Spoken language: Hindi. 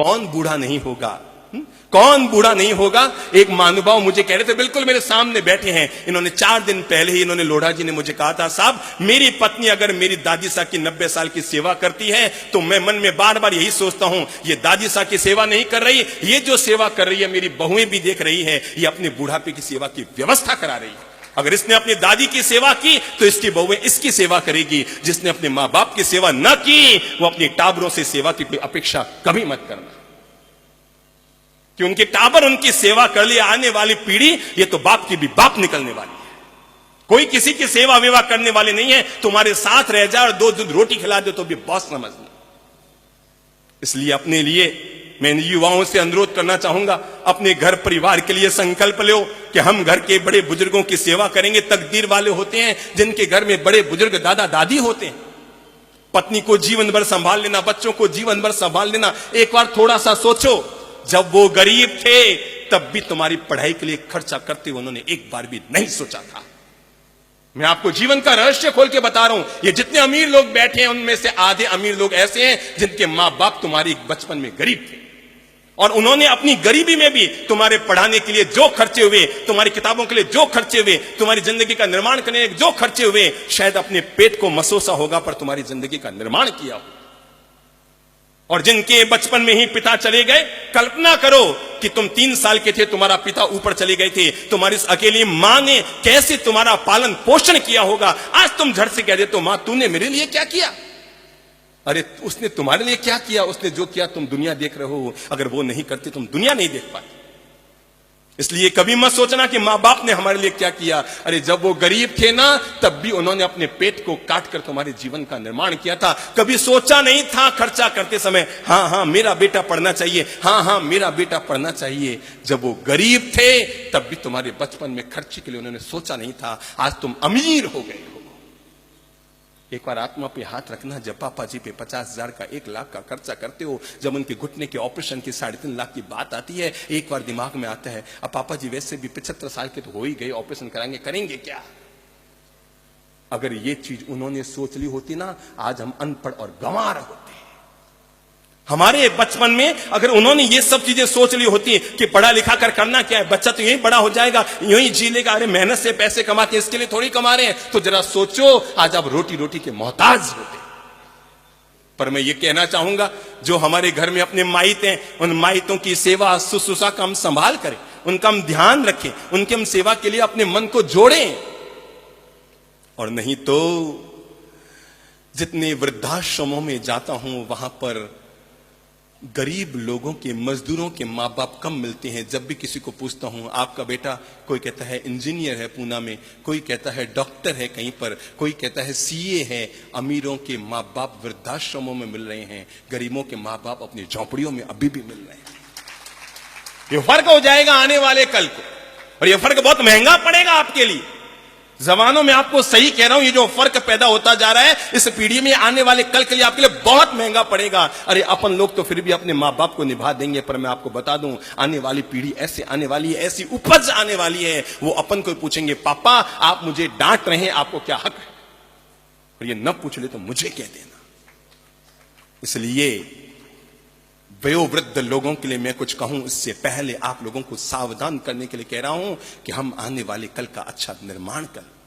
कौन बूढ़ा नहीं होगा? कौन बूढ़ा नहीं होगा? एक महानुभाव मुझे कह रहे थे, बिल्कुल मेरे सामने बैठे हैं, इन्होंने 4 दिन पहले ही इन्होंने लोढ़ा जी ने मुझे कहा था, साहब मेरी पत्नी अगर मेरी दादी साहब की 90 साल की सेवा करती है तो मैं मन में बार बार यही सोचता हूं, ये दादी साहब की सेवा नहीं कर रही, ये जो सेवा कर रही है मेरी बहुएं भी देख रही है, ये अपने बुढ़ापे की सेवा की व्यवस्था करा रही है। अगर इसने अपनी दादी की सेवा की तो इसकी बहुएं इसकी सेवा करेगी। जिसने अपने मां बाप की सेवा न की वो अपनी टाबरों से सेवा की अपेक्षा कभी मत करना, कि उनके टाबर उनकी सेवा कर लिए, आने वाली पीढ़ी ये तो बाप की भी बाप निकलने वाली है। कोई किसी की सेवा विवाह करने वाले नहीं है। तुम्हारे साथ रह जाए और 2 दूध रोटी खिला दे तो भी बॉस समझना। इसलिए अपने लिए मैं युवाओं से अनुरोध करना चाहूंगा, अपने घर परिवार के लिए संकल्प लो कि हम घर के बड़े बुजुर्गों की सेवा करेंगे। तकदीर वाले होते हैं जिनके घर में बड़े बुजुर्ग दादा दादी होते हैं। पत्नी को जीवन भर संभाल लेना, बच्चों को जीवन भर संभाल लेना। एक बार थोड़ा सा सोचो, जब वो गरीब थे तब भी तुम्हारी पढ़ाई के लिए खर्चा करते उन्होंने एक बार भी नहीं सोचा था। मैं आपको जीवन का रहस्य खोल के बता रहा हूं। ये जितने अमीर लोग बैठे हैं उनमें से आधे अमीर लोग ऐसे हैं जिनके मां बाप तुम्हारी बचपन में गरीब थे और उन्होंने अपनी गरीबी में भी तुम्हारे पढ़ाने के लिए जो खर्चे हुए, तुम्हारी किताबों के लिए जो खर्चे हुए, तुम्हारी जिंदगी का निर्माण करने के जो खर्चे हुए, शायद अपने पेट को मसोसा होगा पर तुम्हारी जिंदगी का निर्माण किया हो। और जिनके बचपन में ही पिता चले गए, कल्पना करो कि तुम 3 साल के थे, तुम्हारा पिता ऊपर चले गए थे, तुम्हारी इस अकेली मां ने कैसे तुम्हारा पालन पोषण किया होगा। आज तुम झट से कह देते हो, मां तूने मेरे लिए क्या किया? अरे उसने तुम्हारे लिए क्या किया? उसने जो किया तुम दुनिया देख रहे हो, अगर वो नहीं करते तुम दुनिया नहीं देख पाते। इसलिए कभी मत सोचना कि मां बाप ने हमारे लिए क्या किया। अरे जब वो गरीब थे ना तब भी उन्होंने अपने पेट को काट कर तुम्हारे जीवन का निर्माण किया था। कभी सोचा नहीं था खर्चा करते समय, हाँ मेरा बेटा पढ़ना चाहिए, हाँ मेरा बेटा पढ़ना चाहिए। जब वो गरीब थे तब भी तुम्हारे बचपन में खर्चे के लिए उन्होंने सोचा नहीं था। आज तुम अमीर हो गए हो। एक बार आत्मा पे हाथ रखना, जब पापा जी पे 50,000 का 1 लाख का खर्चा करते हो, जब उनके घुटने के ऑपरेशन की 3.5 लाख की बात आती है, एक बार दिमाग में आता है, अब पापा जी वैसे भी 75 साल के तो हो ही गए, ऑपरेशन कराएंगे, करेंगे क्या? अगर ये चीज उन्होंने सोच ली होती ना, आज हम अनपढ़ और गंवार होते। हमारे बचपन में अगर उन्होंने ये सब चीजें सोच ली होती कि पढ़ा लिखा कर करना क्या है, बच्चा तो यही बड़ा हो जाएगा, यही जी लेगा, अरे मेहनत से पैसे कमाते इसके लिए थोड़ी कमा रहे हैं, तो जरा सोचो आज आप रोटी रोटी के मोहताज होते। पर मैं ये कहना चाहूंगा, जो हमारे घर में अपने माइत हैं, उन माइतों की सेवा शुश्रूषा का हम संभाल करें, उनका हम ध्यान रखें, उनके हम सेवा के लिए अपने मन को जोड़ें। और नहीं तो जितने वृद्धाश्रमों में जाता हूं वहां पर गरीब लोगों के, मजदूरों के माँ बाप कम मिलते हैं। जब भी किसी को पूछता हूं, आपका बेटा, कोई कहता है इंजीनियर है पूना में, कोई कहता है डॉक्टर है कहीं पर, कोई कहता है सीए है। अमीरों के माँ बाप वृद्धाश्रमों में मिल रहे हैं, गरीबों के माँ बाप अपनी झोंपड़ियों में अभी भी मिल रहे हैं। ये फर्क हो जाएगा आने वाले कल को, और ये फर्क बहुत महंगा पड़ेगा आपके लिए। जमानों में आपको सही कह रहा हूं, ये जो फर्क पैदा होता जा रहा है इस पीढ़ी में, आने वाले कल के लिए आपके लिए बहुत महंगा पड़ेगा। अरे अपन लोग तो फिर भी अपने माँ बाप को निभा देंगे, पर मैं आपको बता दूं, आने वाली पीढ़ी ऐसे आने वाली है, ऐसी उपज आने वाली है, वो अपन को पूछेंगे, पापा आप मुझे डांट रहे हैं, आपको क्या हक है? और ये न पूछ ले तो मुझे कह देना। इसलिए वयोवृद्ध लोगों के लिए मैं कुछ कहूं इससे पहले आप लोगों को सावधान करने के लिए कह रहा हूं कि हम आने वाले कल का अच्छा निर्माण करें।